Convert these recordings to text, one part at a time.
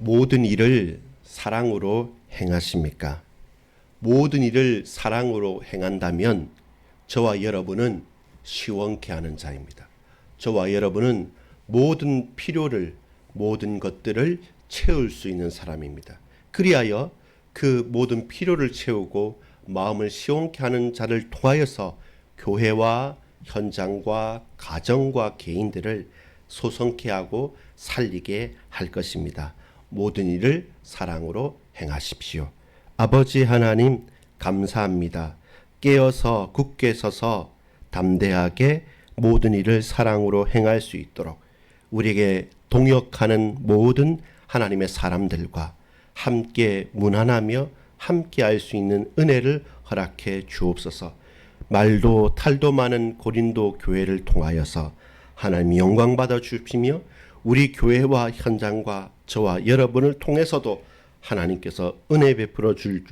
모든 일을 사랑으로 행하십니까? 모든 일을 사랑으로 행한다면 저와 여러분은 시원케 하는 자입니다. 저와 여러분은 모든 필요를, 모든 것들을 채울 수 있는 사람입니다. 그리하여 그 모든 필요를 채우고 마음을 시원케 하는 자를 통하여서 교회와 현장과 가정과 개인들을 소성케 하고 살리게 할 것입니다. 모든 일을 사랑으로 행하십시오. 아버지 하나님 감사합니다. 깨어서 굳게 서서 담대하게 모든 일을 사랑으로 행할 수 있도록 우리에게 동역하는 모든 하나님의 사람들과 함께 문안하며 함께 할 수 있는 은혜를 허락해 주옵소서. 말도 탈도 많은 고린도 교회를 통하여서 하나님 영광 받아 주시며 우리 교회와 현장과 저와 여러분을 통해서도 하나님께서 은혜 베풀어 줄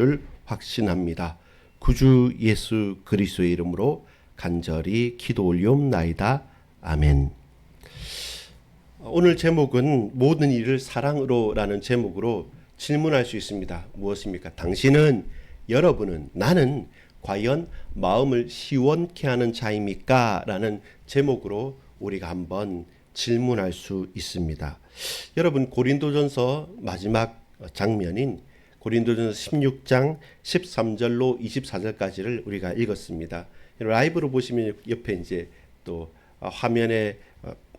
확신합니다. 구주 예수 그리스도의 이름으로 간절히 기도 올리옵나이다. 아멘. 오늘 제목은 모든 일을 사랑으로 라는 제목으로 질문할 수 있습니다. 무엇입니까? 당신은, 여러분은, 나는 과연 마음을 시원케 하는 자입니까? 라는 제목으로 우리가 한번 질문할 수 있습니다. 여러분, 고린도전서 마지막 장면인 고린도전서 16장 13절로 24절까지를 우리가 읽었습니다. 라이브로 보시면 옆에 이제 또 화면에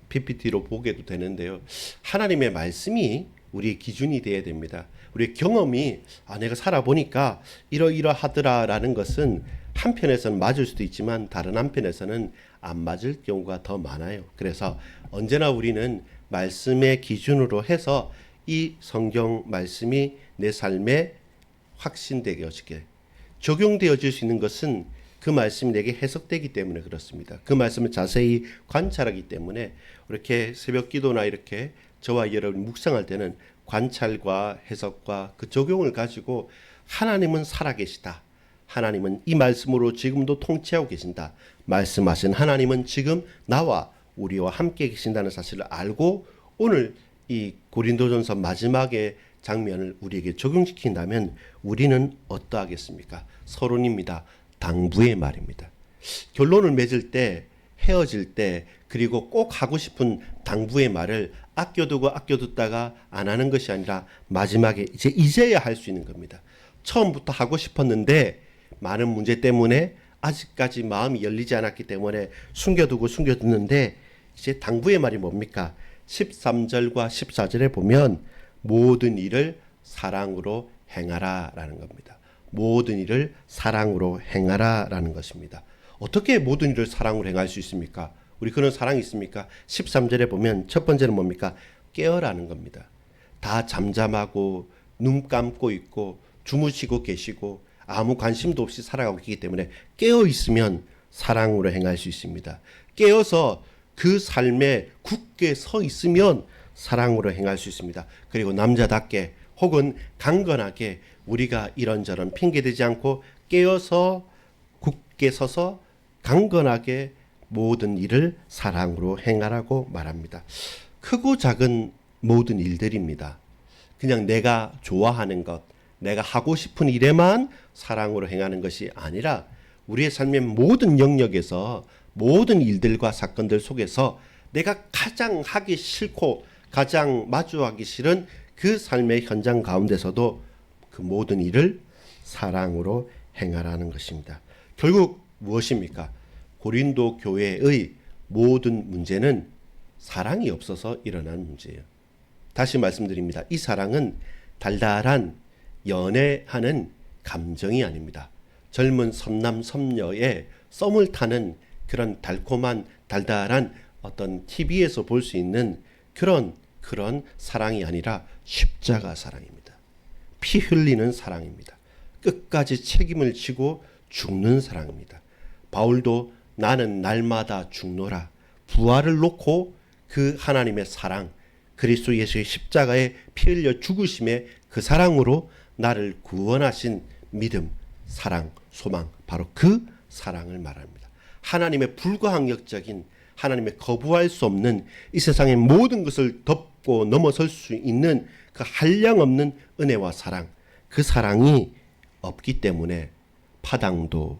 PPT로 보게도 되는데요. 하나님의 말씀이 우리의 기준이 되어야 됩니다. 우리의 경험이 내가 살아보니까 이러이러하더라라는 것은 한편에서는 맞을 수도 있지만 다른 한편에서는 안 맞을 경우가 더 많아요. 그래서 언제나 우리는 말씀의 기준으로 해서 이 성경 말씀이 내 삶에 확신되어지게 적용되어질 수 있는 것은 그 말씀이 내게 해석되기 때문에 그렇습니다. 그 말씀을 자세히 관찰하기 때문에 이렇게 새벽 기도나 이렇게 저와 여러분 묵상할 때는 관찰과 해석과 그 적용을 가지고 하나님은 살아계시다. 하나님은 이 말씀으로 지금도 통치하고 계신다. 말씀하신 하나님은 지금 나와 우리와 함께 계신다는 사실을 알고 오늘 이 고린도전서 마지막의 장면을 우리에게 적용시킨다면 우리는 어떠하겠습니까? 서론입니다. 당부의 말입니다. 결론을 맺을 때, 헤어질 때, 그리고 꼭 하고 싶은 당부의 말을 아껴두다가 안 하는 것이 아니라 마지막에 이제야 할 수 있는 겁니다. 처음부터 하고 싶었는데 많은 문제 때문에 아직까지 마음이 열리지 않았기 때문에 숨겨두는데 이제 당부의 말이 뭡니까? 13절과 14절에 보면 모든 일을 사랑으로 행하라 라는 겁니다. 모든 일을 사랑으로 행하라 라는 것입니다. 어떻게 모든 일을 사랑으로 행할 수 있습니까? 우리 그런 사랑이 있습니까? 13절에 보면 첫 번째는 뭡니까? 깨어라는 겁니다. 다 잠잠하고 눈 감고 있고 주무시고 계시고 아무 관심도 없이 살아가고 있기 때문에 깨어 있으면 사랑으로 행할 수 있습니다. 깨어서 그 삶에 굳게 서 있으면 사랑으로 행할 수 있습니다. 그리고 남자답게 혹은 강건하게 우리가 이런저런 핑계대지 않고 깨어서 굳게 서서 강건하게 모든 일을 사랑으로 행하라고 말합니다. 크고 작은 모든 일들입니다. 그냥 내가 좋아하는 것, 내가 하고 싶은 일에만 사랑으로 행하는 것이 아니라 우리의 삶의 모든 영역에서 모든 일들과 사건들 속에서 내가 가장 하기 싫고 가장 마주하기 싫은 그 삶의 현장 가운데서도 그 모든 일을 사랑으로 행하라는 것입니다. 결국 무엇입니까? 고린도 교회의 모든 문제는 사랑이 없어서 일어난 문제예요. 다시 말씀드립니다. 이 사랑은 달달한 연애하는 감정이 아닙니다. 젊은 선남 선녀의 썸을 타는 그런 달콤한 달달한 어떤 TV에서 볼 수 있는 그런 사랑이 아니라 십자가 사랑입니다. 피 흘리는 사랑입니다. 끝까지 책임을 지고 죽는 사랑입니다. 바울도 나는 날마다 죽노라. 부활을 놓고 그 하나님의 사랑, 그리스도 예수의 십자가에 피 흘려 죽으심의 그 사랑으로 나를 구원하신 믿음, 사랑, 소망, 바로 그 사랑을 말합니다. 하나님의 불가항력적인, 하나님의 거부할 수 없는 이 세상의 모든 것을 덮고 넘어설 수 있는 그 한량없는 은혜와 사랑, 그 사랑이 없기 때문에 파당도,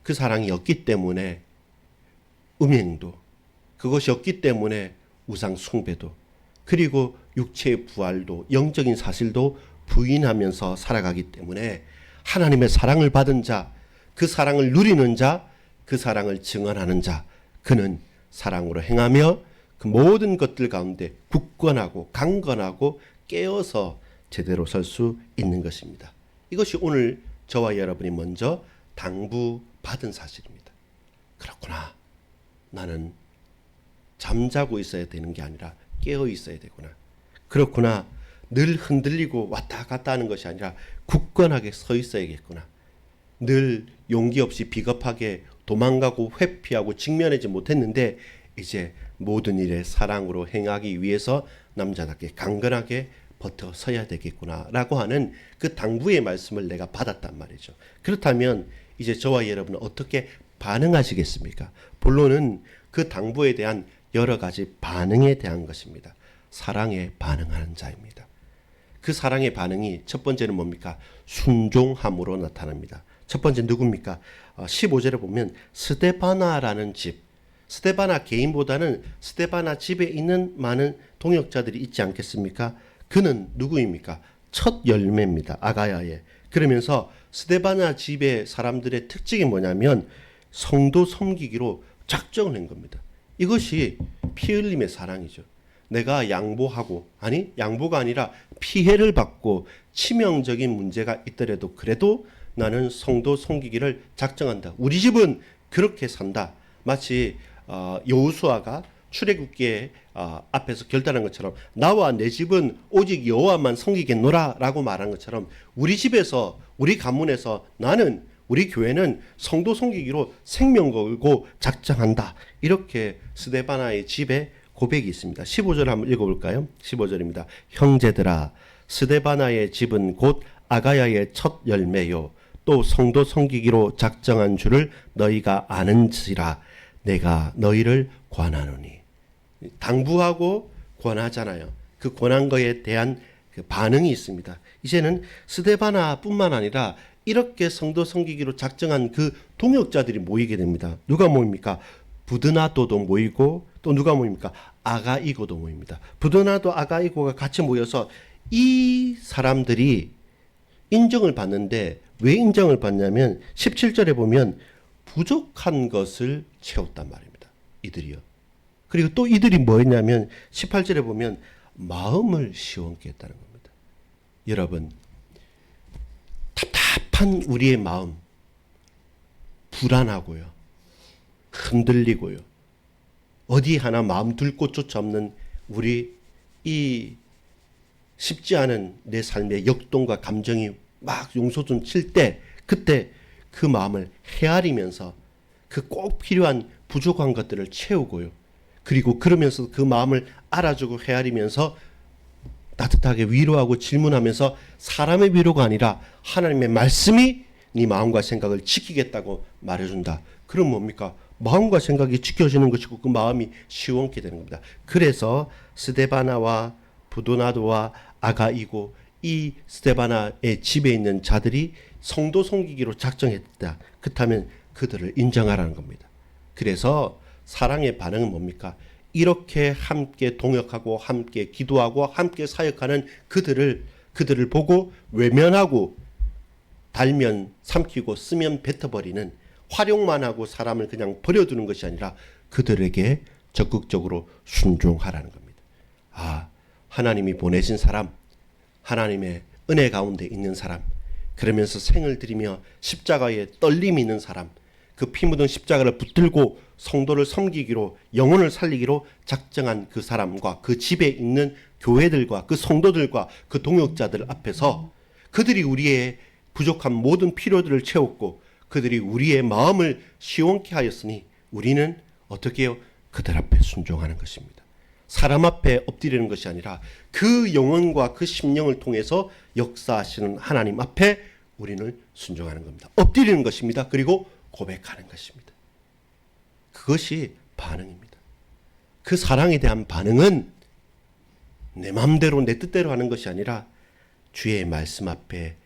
그 사랑이 없기 때문에 음행도, 그것이 없기 때문에 우상 숭배도, 그리고 육체의 부활도, 영적인 사실도 부인하면서 살아가기 때문에 하나님의 사랑을 받은 자, 그 사랑을 누리는 자, 그 사랑을 증언하는 자, 그는 사랑으로 행하며 그 모든 것들 가운데 굳건하고 강건하고 깨어서 제대로 설 수 있는 것입니다. 이것이 오늘 저와 여러분이 먼저 당부받은 사실입니다. 그렇구나. 나는 잠자고 있어야 되는 게 아니라 깨어 있어야 되구나. 그렇구나. 늘 흔들리고 왔다 갔다 하는 것이 아니라 굳건하게 서 있어야겠구나. 늘 용기 없이 비겁하게 도망가고 회피하고 직면하지 못했는데 이제 모든 일에 사랑으로 행하기 위해서 남자답게 강건하게 버텨 서야 되겠구나 라고 하는 그 당부의 말씀을 내가 받았단 말이죠. 그렇다면 이제 저와 여러분은 어떻게 반응하시겠습니까? 본론은 그 당부에 대한 여러 가지 반응에 대한 것입니다. 사랑에 반응하는 자입니다. 그 사랑의 반응이 첫 번째는 뭡니까? 순종함으로 나타납니다. 첫 번째 누굽니까? 15절에 보면 스데바나라는 집, 스데바나 개인보다는 스데바나 집에 있는 많은 동역자들이 있지 않겠습니까? 그는 누구입니까? 첫 열매입니다. 아가야의. 그러면서 스데바나 집의 사람들의 특징이 뭐냐면 성도 섬기기로 작정을 한 겁니다. 이것이 피 흘림의 사랑이죠. 내가 양보하고, 아니 양보가 아니라 피해를 받고 치명적인 문제가 있더라도 그래도 나는 성도 섬기기를 작정한다. 우리 집은 그렇게 산다. 마치 여호수아가 출애굽기에 앞에서 결단한 것처럼 나와 내 집은 오직 여호와만 섬기겠노라 라고 말한 것처럼 우리 집에서, 우리 가문에서 나는, 우리 교회는 성도 섬기기로 생명 걸고 작정한다. 이렇게 스데바나의 집에 고백이 있습니다. 15절 한번 읽어볼까요? 15절입니다. 형제들아, 스데바나의 집은 곧 아가야의 첫 열매요. 또 성도 섬기기로 작정한 줄을 너희가 아는지라. 내가 너희를 권하노니. 당부하고 권하잖아요. 그 권한 거에 대한 그 반응이 있습니다. 이제는 스데바나뿐만 아니라 이렇게 성도 섬기기로 작정한 그 동역자들이 모이게 됩니다. 누가 모입니까? 부드나도도 모이고 또 누가 모입니까? 아가이고도 모입니다. 부드나도 아가이고가 같이 모여서 이 사람들이 인정을 받는데 왜 인정을 받냐면 17절에 보면 부족한 것을 채웠단 말입니다. 이들이요. 그리고 또 이들이 뭐였냐면 18절에 보면 마음을 시원케 했다는 겁니다. 여러분, 답답한 우리의 마음, 불안하고요, 흔들리고요, 어디 하나 마음 둘 곳조차 없는 우리 이 쉽지 않은 내 삶의 역동과 감정이 막 용솟음 칠 때, 그때 그 마음을 헤아리면서 그 꼭 필요한 부족한 것들을 채우고요. 그리고 그러면서 그 마음을 알아주고 헤아리면서 따뜻하게 위로하고 질문하면서 사람의 위로가 아니라 하나님의 말씀이 네 마음과 생각을 지키겠다고 말해준다. 그럼 뭡니까? 마음과 생각이 지켜지는 것이고 그 마음이 시원케 되는 겁니다. 그래서 스데바나와 부도나도와 아가이고 이 스데바나의 집에 있는 자들이 성도 섬기기로 작정했다. 그렇다면 그들을 인정하라는 겁니다. 그래서 사랑의 반응은 뭡니까? 이렇게 함께 동역하고 함께 기도하고 함께 사역하는 그들을 보고 외면하고 달면 삼키고 쓰면 뱉어버리는, 활용만 하고 사람을 그냥 버려두는 것이 아니라 그들에게 적극적으로 순종하라는 겁니다. 하나님이 보내신 사람, 하나님의 은혜 가운데 있는 사람, 그러면서 생을 들이며 십자가에 떨림이 있는 사람, 그 피 묻은 십자가를 붙들고 성도를 섬기기로, 영혼을 살리기로 작정한 그 사람과 그 집에 있는 교회들과 그 성도들과 그 동역자들 앞에서 그들이 우리의 부족한 모든 필요들을 채웠고 그들이 우리의 마음을 시원케 하였으니 우리는 어떻게 해요? 그들 앞에 순종하는 것입니다. 사람 앞에 엎드리는 것이 아니라 그 영혼과 그 심령을 통해서 역사하시는 하나님 앞에 우리는 순종하는 겁니다. 엎드리는 것입니다. 그리고 고백하는 것입니다. 그것이 반응입니다. 그 사랑에 대한 반응은 내 마음대로 내 뜻대로 하는 것이 아니라 주의 말씀 앞에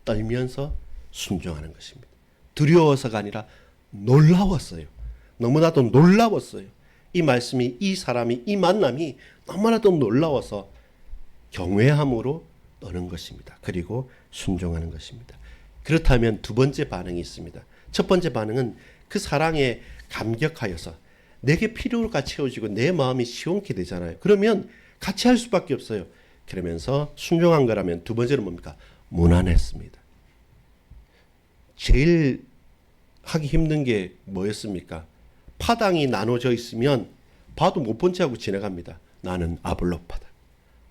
떨면서 순종하는 것입니다. 두려워서가 아니라 놀라웠어요. 너무나도 놀라웠어요. 이 말씀이, 이 사람이, 이 만남이 너무나도 놀라워서 경외함으로 떠는 것입니다. 그리고 순종하는 것입니다. 그렇다면 두 번째 반응이 있습니다. 첫 번째 반응은 그 사랑에 감격하여서 내게 필요가 채워지고 내 마음이 시원케 되잖아요. 그러면 같이 할 수밖에 없어요. 그러면서 순종한 거라면 두 번째는 뭡니까? 무난했습니다. 제일 하기 힘든 게 뭐였습니까? 파당이 나눠져 있으면 봐도 못 본 채 하고 지나갑니다. 나는 아볼로파다.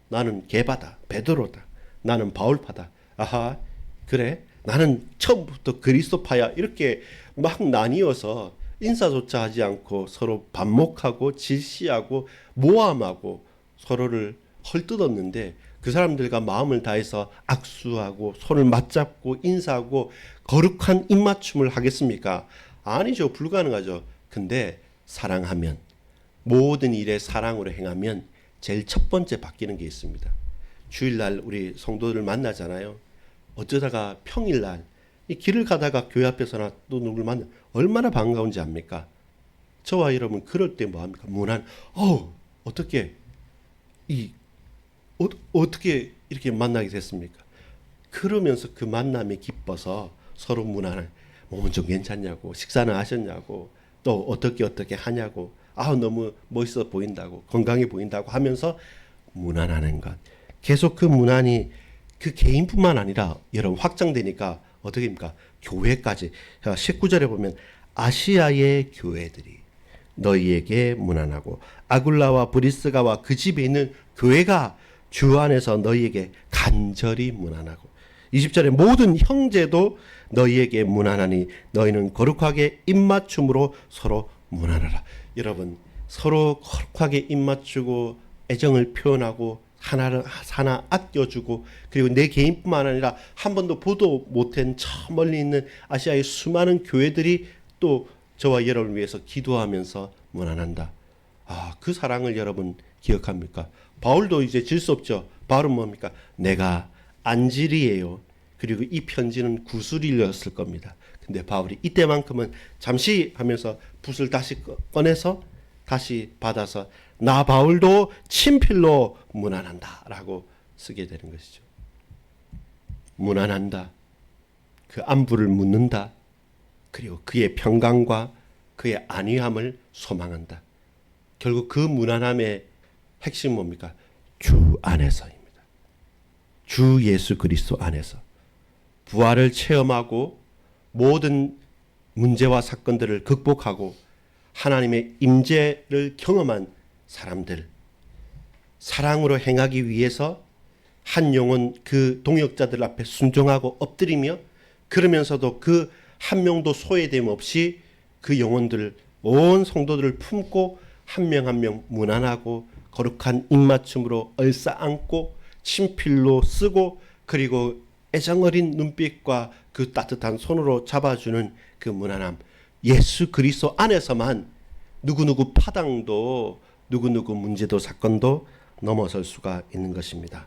나는 게바다. 베드로다. 나는 바울파다. 아하, 그래? 나는 처음부터 그리스도파야. 이렇게 막 나뉘어서 인사조차 하지 않고 서로 반목하고 질시하고 모함하고 서로를 헐뜯었는데 그 사람들과 마음을 다해서 악수하고 손을 맞잡고 인사하고 거룩한 입맞춤을 하겠습니까? 아니죠. 불가능하죠. 근데 사랑하면, 모든 일에 사랑으로 행하면 제일 첫 번째 바뀌는 게 있습니다. 주일날 우리 성도들을 만나잖아요. 어쩌다가 평일날 이 길을 가다가 교회 앞에서나 또 누굴 만나 얼마나 반가운지 압니까? 저와 여러분 그럴 때 뭐합니까? 어떻게 어떻게 이렇게 만나게 됐습니까? 그러면서 그 만남이 기뻐서 서로 무난한 몸은 좀 괜찮냐고, 식사는 하셨냐고, 또 어떻게 하냐고, 너무 멋있어 보인다고, 건강해 보인다고 하면서 무난하는 것. 계속 그 무난이 그 개인뿐만 아니라 여러분 확장되니까 어떻게 됩니까? 교회까지. 19절에 보면 아시아의 교회들이 너희에게 무난하고 아굴라와 브리스가와 그 집에 있는 교회가 주 안에서 너희에게 간절히 무난하고 20절에 모든 형제도 너희에게 무난하니 너희는 거룩하게 입맞춤으로 서로 무난하라. 여러분 서로 거룩하게 입맞추고 애정을 표현하고 하나 아껴주고 그리고 내 개인뿐만 아니라 한 번도 보도 못한 저 멀리 있는 아시아의 수많은 교회들이 또 저와 여러분을 위해서 기도하면서 무난한다. 그 사랑을 여러분 기억합니까? 바울도 이제 질 수 없죠. 바울은 뭡니까? 내가 안질이에요. 그리고 이 편지는 구술이었을 겁니다. 근데 바울이 이때만큼은 잠시 하면서 붓을 다시 꺼내서 다시 받아서 나 바울도 친필로 무난한다 라고 쓰게 되는 것이죠. 무난한다. 그 안부를 묻는다. 그리고 그의 평강과 그의 안위함을 소망한다. 결국 그 무난함의 핵심은 뭡니까? 주 안에서입니다. 주 예수 그리스도 안에서 부활을 체험하고 모든 문제와 사건들을 극복하고 하나님의 임재를 경험한 사람들, 사랑으로 행하기 위해서 한 영혼 그 동역자들 앞에 순종하고 엎드리며 그러면서도 그 한 명도 소외됨 없이 그 영혼들 온 성도들을 품고 한 명 한 명 무난하고 거룩한 입맞춤으로 얼싸안고 친필로 쓰고 그리고 애정어린 눈빛과 그 따뜻한 손으로 잡아주는 그 무난함, 예수 그리스도 안에서만 누구누구 파당도 누구누구 문제도 사건도 넘어설 수가 있는 것입니다.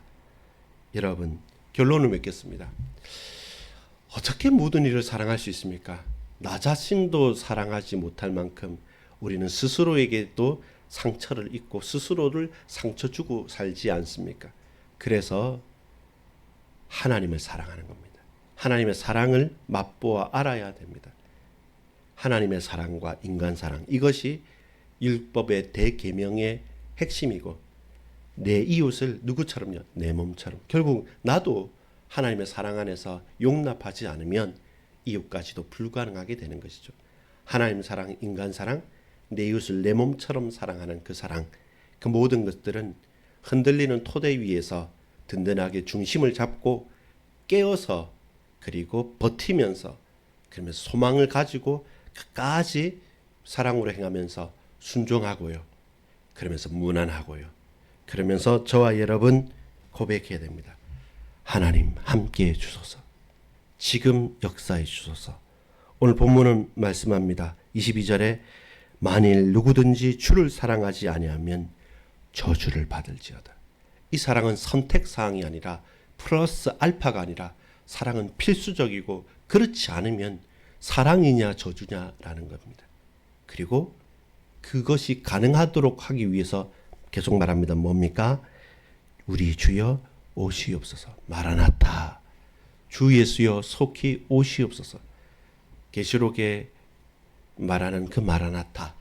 여러분 결론을 맺겠습니다. 어떻게 모든 일을 사랑할 수 있습니까? 나 자신도 사랑하지 못할 만큼 우리는 스스로에게도 상처를 입고 스스로를 상처 주고 살지 않습니까? 그래서 하나님을 사랑하는 겁니다. 하나님의 사랑을 맛보아 알아야 됩니다. 하나님의 사랑과 인간 사랑, 이것이 율법의 대계명의 핵심이고 내 이웃을 누구처럼요? 내 몸처럼. 결국 나도 하나님의 사랑 안에서 용납하지 않으면 이웃까지도 불가능하게 되는 것이죠. 하나님 사랑, 인간 사랑, 내 이웃을 내 몸처럼 사랑하는 그 사랑, 그 모든 것들은 흔들리는 토대 위에서 든든하게 중심을 잡고 깨어서 그리고 버티면서 그러면서 소망을 가지고 끝까지 사랑으로 행하면서 순종하고요. 그러면서 무난하고요. 그러면서 저와 여러분 고백해야 됩니다. 하나님 함께해 주소서. 지금 역사해 주소서. 오늘 본문은 말씀합니다. 22절에 만일 누구든지 주를 사랑하지 아니하면 저주를 받을지어다. 이 사랑은 선택 사항이 아니라 플러스 알파가 아니라 사랑은 필수적이고 그렇지 않으면 사랑이냐 저주냐라는 겁니다. 그리고 그것이 가능하도록 하기 위해서 계속 말합니다. 뭡니까? 우리 주여 오시옵소서. 마라나타. 주 예수여 속히 오시옵소서. 계시록에 말하는 그 마라나타.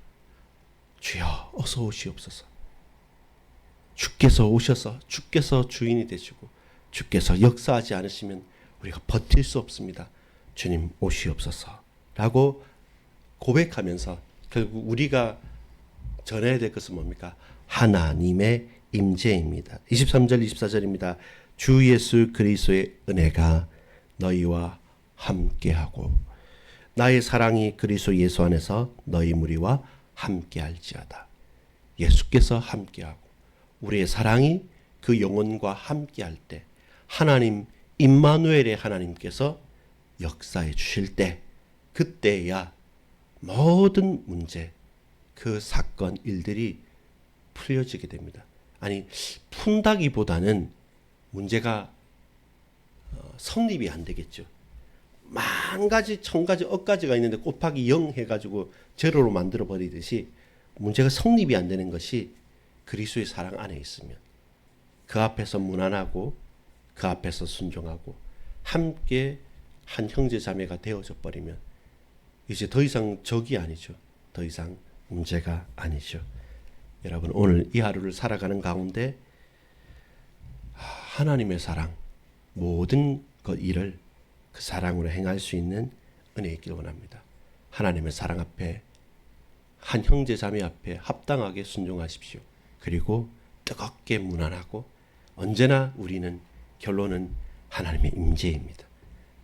주여 어서 오시옵소서. 주께서 오셔서 주께서 주인이 되시고 주께서 역사하지 않으시면 우리가 버틸 수 없습니다. 주님 오시옵소서 라고 고백하면서 결국 우리가 전해야 될 것은 뭡니까? 하나님의 임재입니다. 23절 24절입니다. 주 예수 그리스도의 은혜가 너희와 함께하고 나의 사랑이 그리스도 예수 안에서 너희 무리와 함께할지어다. 예수께서 함께하고 우리의 사랑이 그 영혼과 함께할 때 하나님 임마누엘의 하나님께서 역사해 주실 때 그때야 모든 문제 그 사건 일들이 풀려지게 됩니다. 아니 푼다기보다는 문제가 성립이 안 되겠죠. 만 가지 천 가지 억 가지가 있는데 곱하기 0 해가지고 제로로 만들어 버리듯이 문제가 성립이 안 되는 것이 그리스도의 사랑 안에 있으면 그 앞에서 무난하고 그 앞에서 순종하고 함께 한 형제 자매가 되어져 버리면 이제 더 이상 적이 아니죠. 더 이상 문제가 아니죠. 여러분 오늘 이 하루를 살아가는 가운데 하나님의 사랑 모든 것 일을 그 사랑으로 행할 수 있는 은혜 있기를 원합니다. 하나님의 사랑 앞에 한 형제 자매 앞에 합당하게 순종하십시오. 그리고 뜨겁게 무난하고 언제나 우리는 결론은 하나님의 임재입니다.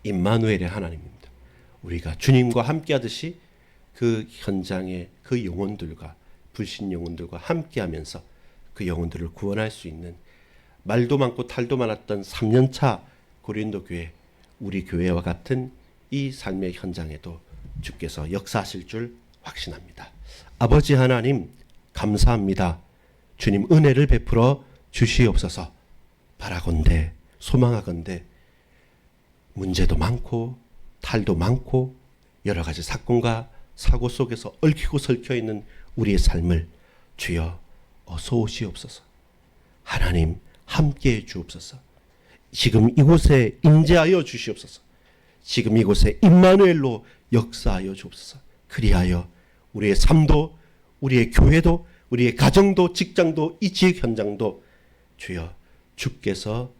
임마누엘의 하나님입니다. 우리가 주님과 함께하듯이 그 현장에 그 영혼들과 불신 영혼들과 함께하면서 그 영혼들을 구원할 수 있는 말도 많고 탈도 많았던 3년차 고린도 교회 우리 교회와 같은 이 삶의 현장에도 주께서 역사하실 줄 확신합니다. 아버지 하나님 감사합니다. 주님 은혜를 베풀어 주시옵소서. 바라건대 소망하건대 문제도 많고 탈도 많고 여러 가지 사건과 사고 속에서 얽히고 설켜 있는 우리의 삶을 주여 어서 오시옵소서. 하나님 함께해 주옵소서. 지금 이곳에 임재하여 주시옵소서. 지금 이곳에 임마누엘로 역사하여 주옵소서. 그리하여 우리의 삶도 우리의 교회도 우리의 가정도 직장도 이 지역 현장도 주여 주께서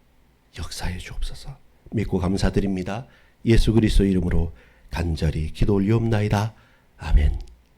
역사해 주옵소서. 믿고 감사드립니다. 예수 그리스도 이름으로 간절히 기도 올리옵나이다. 아멘.